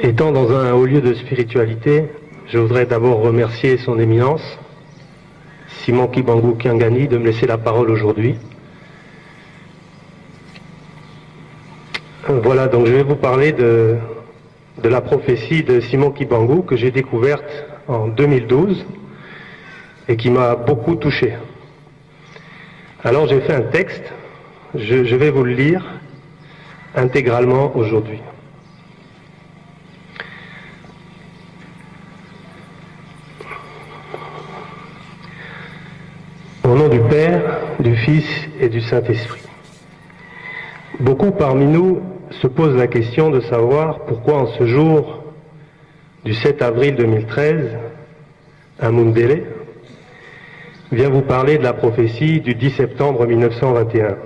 Étant dans un haut lieu de spiritualité, je voudrais d'abord remercier son éminence, Simon Kibangu Kiangani, de me laisser la parole aujourd'hui. Voilà, donc je vais vous parler de la prophétie de Simon Kibangu que j'ai découverte en 2012 et qui m'a beaucoup touché. Alors j'ai fait un texte, je vais vous le lire intégralement aujourd'hui. Au nom du Père, du Fils et du Saint-Esprit. Beaucoup parmi nous se posent la question de savoir pourquoi en ce jour du 7 avril 2013, un Mundele vient vous parler de la prophétie du 10 septembre 1921.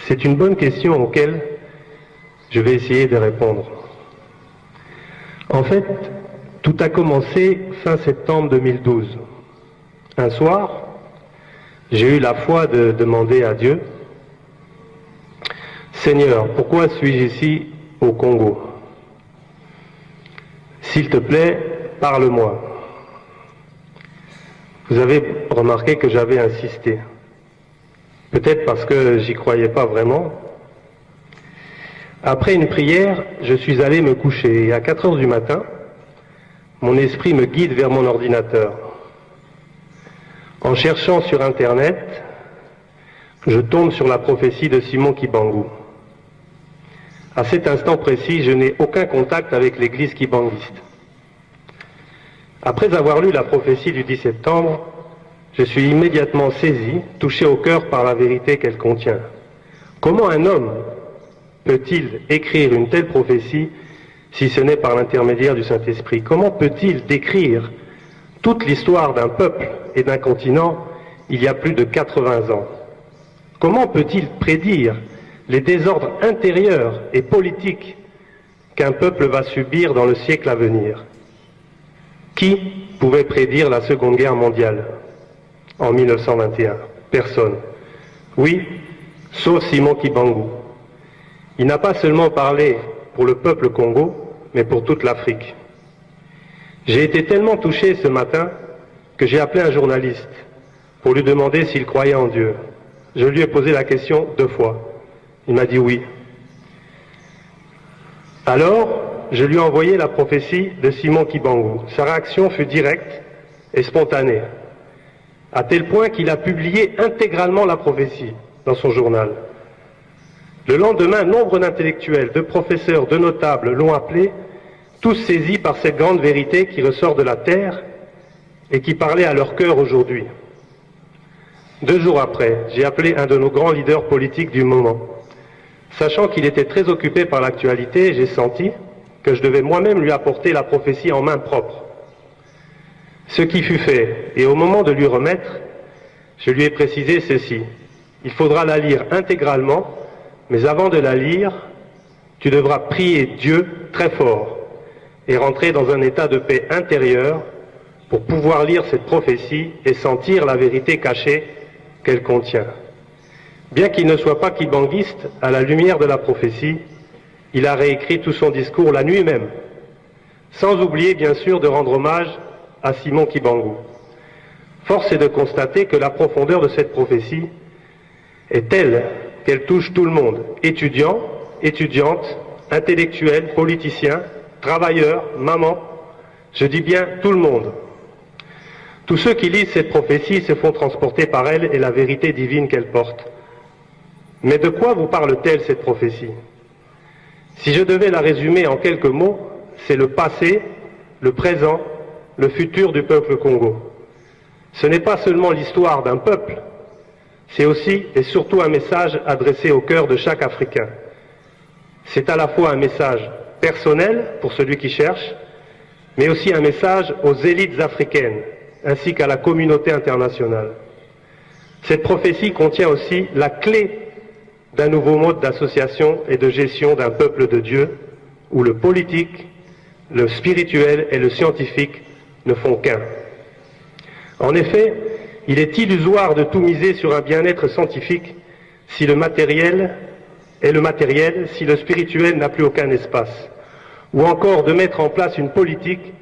C'est une bonne question auquel je vais essayer de répondre. En fait, tout a commencé fin septembre 2012. Un soir, j'ai eu la foi de demander à Dieu, « Seigneur, pourquoi suis-je ici au Congo? S'il te plaît, parle-moi. » Vous avez remarqué que j'avais insisté. Peut-être parce que j'y croyais pas vraiment. Après une prière, je suis allé me coucher et à 4 heures du matin, mon esprit me guide vers mon ordinateur. En cherchant sur Internet, je tombe sur la prophétie de Simon Kibangu. À cet instant précis, je n'ai aucun contact avec l'église kibanguiste. Après avoir lu la prophétie du 10 septembre, je suis immédiatement saisi, touché au cœur par la vérité qu'elle contient. Comment un homme peut-il écrire une telle prophétie si ce n'est par l'intermédiaire du Saint-Esprit? Comment peut-il décrire toute l'histoire d'un peuple et d'un continent il y a plus de 80 ans? Comment peut-il prédire les désordres intérieurs et politiques qu'un peuple va subir dans le siècle à venir? Qui pouvait prédire la Seconde Guerre mondiale en 1921? Personne. Oui, sauf Simon Kibangu. Il n'a pas seulement parlé pour le peuple Congo, mais pour toute l'Afrique. J'ai été tellement touché ce matin que j'ai appelé un journaliste pour lui demander s'il croyait en Dieu. Je lui ai posé la question 2 fois. Il m'a dit oui. Alors, je lui ai envoyé la prophétie de Simon Kibangu. Sa réaction fut directe et spontanée, à tel point qu'il a publié intégralement la prophétie dans son journal. Le lendemain, nombre d'intellectuels, de professeurs, de notables l'ont appelé, tous saisis par cette grande vérité qui ressort de la terre et qui parlait à leur cœur aujourd'hui. 2 jours après, j'ai appelé un de nos grands leaders politiques du moment. Sachant qu'il était très occupé par l'actualité, j'ai senti que je devais moi-même lui apporter la prophétie en main propre. Ce qui fut fait, et au moment de lui remettre, je lui ai précisé ceci. Il faudra la lire intégralement, mais avant de la lire, tu devras prier Dieu très fort et rentrer dans un état de paix intérieure pour pouvoir lire cette prophétie et sentir la vérité cachée qu'elle contient. Bien qu'il ne soit pas kibanguiste, à la lumière de la prophétie, il a réécrit tout son discours la nuit même, sans oublier bien sûr de rendre hommage à Simon Kibangu. Force est de constater que la profondeur de cette prophétie est telle qu'elle touche tout le monde, étudiants, étudiantes, intellectuels, politiciens, travailleurs, mamans, je dis bien tout le monde. Tous ceux qui lisent cette prophétie se font transporter par elle et la vérité divine qu'elle porte. Mais de quoi vous parle-t-elle cette prophétie? Si je devais la résumer en quelques mots, c'est le passé, le présent, le futur du peuple Congo. Ce n'est pas seulement l'histoire d'un peuple, c'est aussi et surtout un message adressé au cœur de chaque Africain. C'est à la fois un message personnel pour celui qui cherche, mais aussi un message aux élites africaines, ainsi qu'à la communauté internationale. Cette prophétie contient aussi la clé d'un nouveau mode d'association et de gestion d'un peuple de Dieu, où le politique, le spirituel et le scientifique ne font qu'un. En effet, il est illusoire de tout miser sur un bien-être scientifique si le matériel, si le spirituel n'a plus aucun espace. ou encore de mettre en place une politique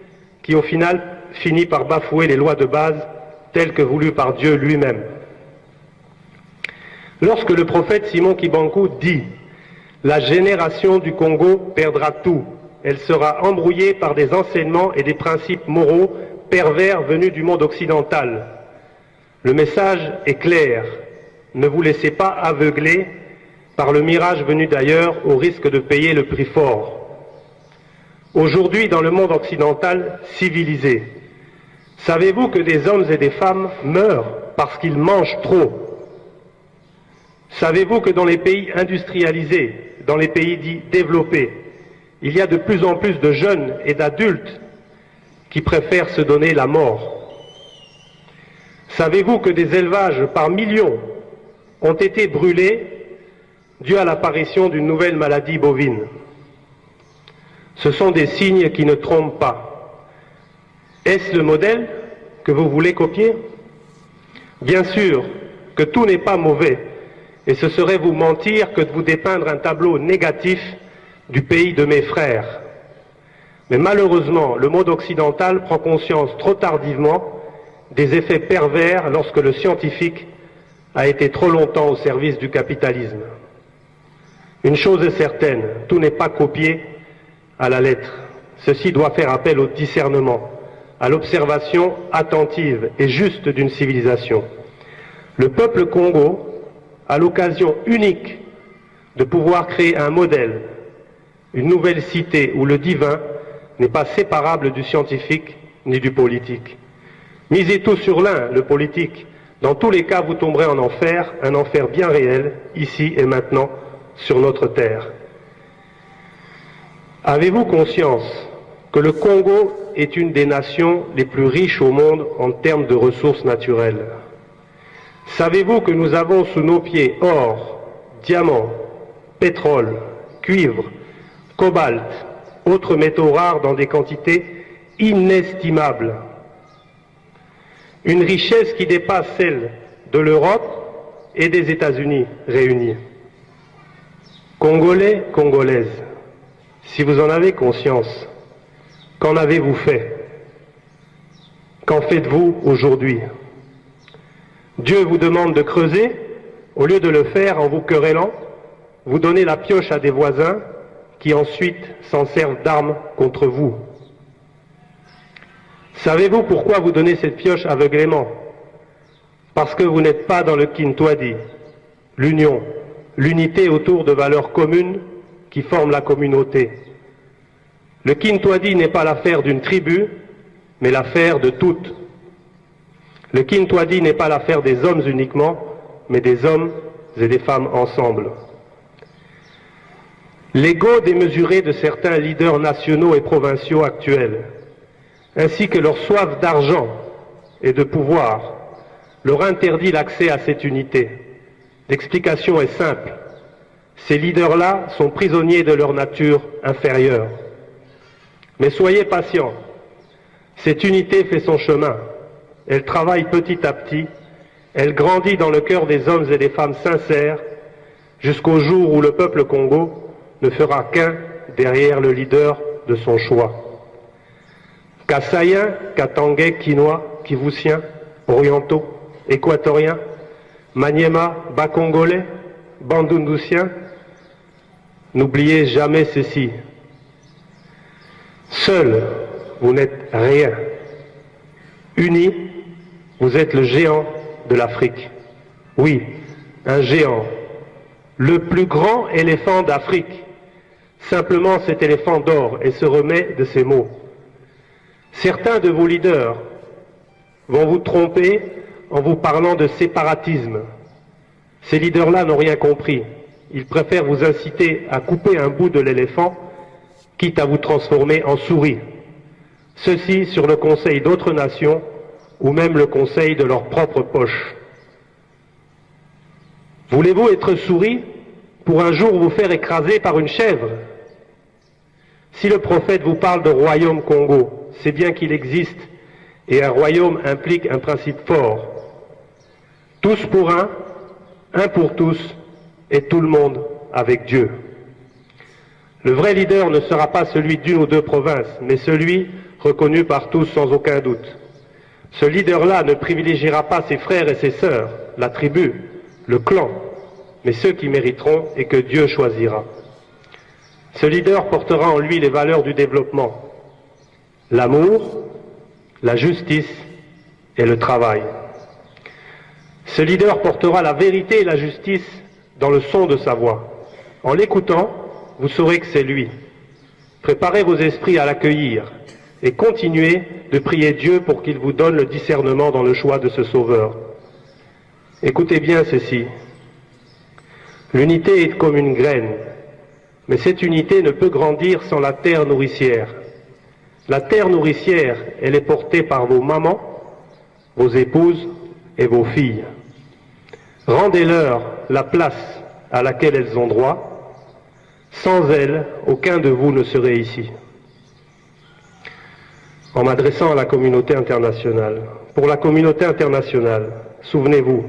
qui au final finit par bafouer les lois de base telles que voulues par Dieu lui-même. Lorsque le prophète Simon Kibangu dit « La génération du Congo perdra tout, elle sera embrouillée par des enseignements et des principes moraux pervers venus du monde occidental », le message est clair. Ne vous laissez pas aveugler par le mirage venu d'ailleurs au risque de payer le prix fort. Aujourd'hui, dans le monde occidental civilisé, savez-vous que des hommes et des femmes meurent parce qu'ils mangent trop? Savez-vous que dans les pays industrialisés, dans les pays dits développés, il y a de plus en plus de jeunes et d'adultes qui préfèrent se donner la mort? Savez-vous que des élevages par millions ont été brûlés dû à l'apparition d'une nouvelle maladie bovine? Ce sont des signes qui ne trompent pas. Est-ce le modèle que vous voulez copier? Bien sûr que tout n'est pas mauvais, et ce serait vous mentir que de vous dépeindre un tableau négatif du pays de mes frères. Mais malheureusement, le monde occidental prend conscience trop tardivement des effets pervers lorsque le scientifique a été trop longtemps au service du capitalisme. Une chose est certaine, tout n'est pas copié à la lettre. Ceci doit faire appel au discernement, à l'observation attentive et juste d'une civilisation. Le peuple Congo a l'occasion unique de pouvoir créer un modèle, une nouvelle cité où le divin n'est pas séparable du scientifique ni du politique. Misez tout sur l'un, le politique. Dans tous les cas, vous tomberez en enfer, un enfer bien réel, ici et maintenant, sur notre terre. Avez-vous conscience que le Congo est une des nations les plus riches au monde en termes de ressources naturelles? Savez-vous que nous avons sous nos pieds or, diamant, pétrole, cuivre, cobalt, autres métaux rares dans des quantités inestimables? Une richesse qui dépasse celle de l'Europe et des États-Unis réunis. Congolais, Congolaises, si vous en avez conscience, qu'en avez-vous fait? Qu'en faites-vous aujourd'hui? Dieu vous demande de creuser, au lieu de le faire en vous querellant, vous donnez la pioche à des voisins qui ensuite s'en servent d'armes contre vous. Savez-vous pourquoi vous donnez cette pioche aveuglément? Parce que vous n'êtes pas dans le Kintwadi, l'union, l'unité autour de valeurs communes qui forment la communauté. Le Kintwadi n'est pas l'affaire d'une tribu, mais l'affaire de toutes. Le Kintwadi n'est pas l'affaire des hommes uniquement, mais des hommes et des femmes ensemble. L'ego démesuré de certains leaders nationaux et provinciaux actuels, ainsi que leur soif d'argent et de pouvoir, leur interdit l'accès à cette unité. L'explication est simple. Ces leaders-là sont prisonniers de leur nature inférieure. Mais soyez patients. Cette unité fait son chemin. Elle travaille petit à petit. Elle grandit dans le cœur des hommes et des femmes sincères jusqu'au jour où le peuple Congo ne fera qu'un derrière le leader de son choix. Kassaïens, Katangais, Kinois, Kivussiens, Orientaux, Équatoriens, Maniema, Bas-Congolais, Bandundusiens, n'oubliez jamais ceci. Seuls, vous n'êtes rien. Unis, vous êtes le géant de l'Afrique. Oui, un géant. Le plus grand éléphant d'Afrique. Simplement cet éléphant dort et se remet de ses mots. Certains de vos leaders vont vous tromper en vous parlant de séparatisme. Ces leaders-là n'ont rien compris. Ils préfèrent vous inciter à couper un bout de l'éléphant, quitte à vous transformer en souris. Ceci sur le conseil d'autres nations ou même le conseil de leur propre poche. Voulez-vous être souris pour un jour vous faire écraser par une chèvre? Si le prophète vous parle de royaume Congo, c'est bien qu'il existe, et un royaume implique un principe fort. Tous pour un pour tous, et tout le monde avec Dieu. Le vrai leader ne sera pas celui d'une ou deux provinces, mais celui reconnu par tous sans aucun doute. Ce leader-là ne privilégiera pas ses frères et ses sœurs, la tribu, le clan, mais ceux qui mériteront et que Dieu choisira. Ce leader portera en lui les valeurs du développement, l'amour, la justice et le travail. Ce leader portera la vérité et la justice dans le son de sa voix. En l'écoutant, vous saurez que c'est lui. Préparez vos esprits à l'accueillir et continuez de prier Dieu pour qu'il vous donne le discernement dans le choix de ce Sauveur. Écoutez bien ceci. L'unité est comme une graine, mais cette unité ne peut grandir sans la terre nourricière. La terre nourricière, elle est portée par vos mamans, vos épouses et vos filles. Rendez-leur la place à laquelle elles ont droit. Sans elles, aucun de vous ne serait ici. En m'adressant à la communauté internationale, pour la communauté internationale, souvenez-vous,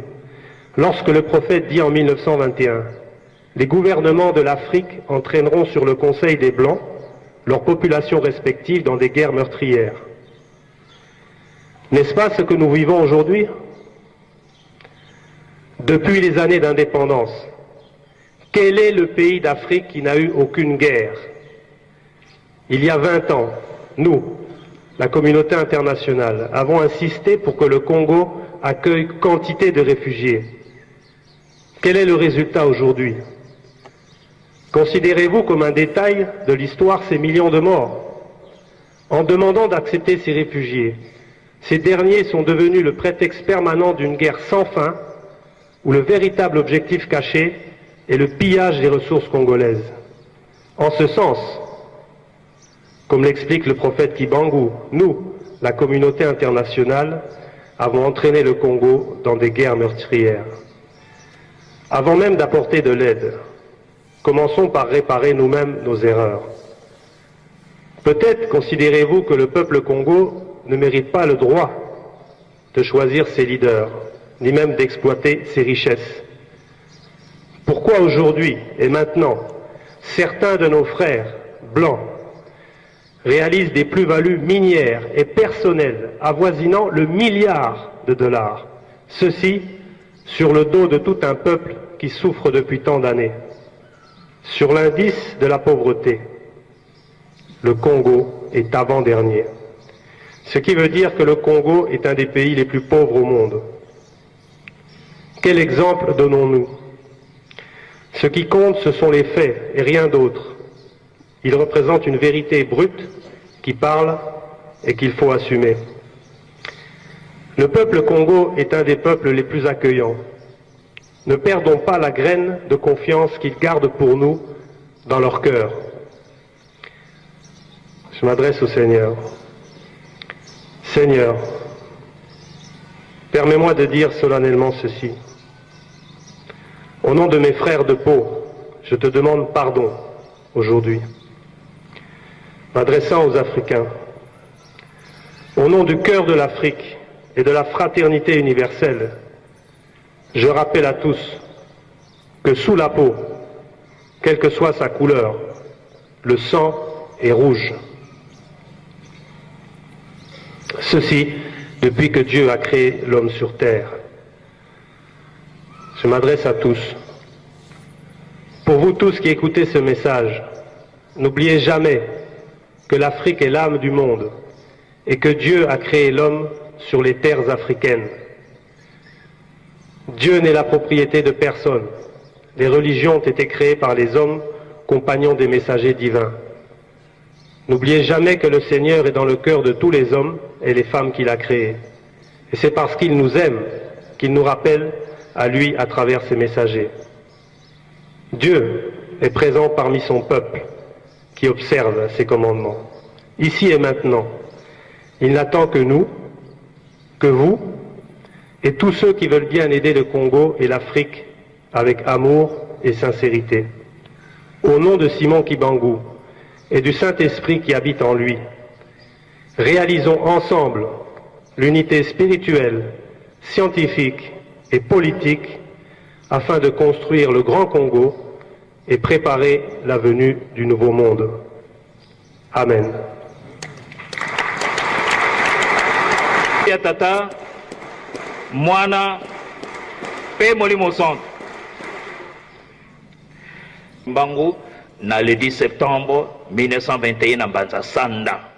lorsque le prophète dit en 1921, les gouvernements de l'Afrique entraîneront sur le Conseil des Blancs leurs populations respectives dans des guerres meurtrières. N'est-ce pas ce que nous vivons aujourd'hui? Depuis les années d'indépendance, quel est le pays d'Afrique qui n'a eu aucune guerre? Il y a 20 ans, nous, la communauté internationale, avons insisté pour que le Congo accueille quantité de réfugiés. Quel est le résultat aujourd'hui? Considérez-vous comme un détail de l'histoire ces millions de morts? En demandant d'accepter ces réfugiés, ces derniers sont devenus le prétexte permanent d'une guerre sans fin, où le véritable objectif caché est le pillage des ressources congolaises. En ce sens, comme l'explique le prophète Kibangu, nous, la communauté internationale, avons entraîné le Congo dans des guerres meurtrières. Avant même d'apporter de l'aide, commençons par réparer nous-mêmes nos erreurs. Peut-être considérez-vous que le peuple Congo ne mérite pas le droit de choisir ses leaders, ni même d'exploiter ses richesses. Pourquoi aujourd'hui et maintenant, certains de nos frères blancs réalisent des plus-values minières et personnelles avoisinant le milliard de dollars, ceci sur le dos de tout un peuple qui souffre depuis tant d'années? Sur l'indice de la pauvreté, le Congo est avant-dernier. Ce qui veut dire que le Congo est un des pays les plus pauvres au monde. Quel exemple donnons-nous? Ce qui compte, ce sont les faits et rien d'autre. Ils représentent une vérité brute qui parle et qu'il faut assumer. Le peuple Congo est un des peuples les plus accueillants. Ne perdons pas la graine de confiance qu'ils gardent pour nous dans leur cœur. Je m'adresse au Seigneur. Seigneur, permets-moi de dire solennellement ceci. Au nom de mes frères de peau, je te demande pardon aujourd'hui. M'adressant aux Africains, au nom du cœur de l'Afrique et de la fraternité universelle, je rappelle à tous que sous la peau, quelle que soit sa couleur, le sang est rouge. Ceci depuis que Dieu a créé l'homme sur terre. Je m'adresse à tous. Pour vous tous qui écoutez ce message, n'oubliez jamais que l'Afrique est l'âme du monde et que Dieu a créé l'homme sur les terres africaines. Dieu n'est la propriété de personne. Les religions ont été créées par les hommes, compagnons des messagers divins. N'oubliez jamais que le Seigneur est dans le cœur de tous les hommes et les femmes qu'il a créés. Et c'est parce qu'il nous aime qu'il nous rappelle à lui à travers ses messagers. Dieu est présent parmi son peuple qui observe ses commandements. Ici et maintenant, il n'attend que nous, que vous, et tous ceux qui veulent bien aider le Congo et l'Afrique avec amour et sincérité. Au nom de Simon Kibangu et du Saint-Esprit qui habite en lui, réalisons ensemble l'unité spirituelle, scientifique et politique afin de construire le grand Congo et préparer la venue du nouveau monde. Amen. Ya tata mwana pe molimo santo Mbangu na le 10 septembre 1921 na Mbanza Sanda.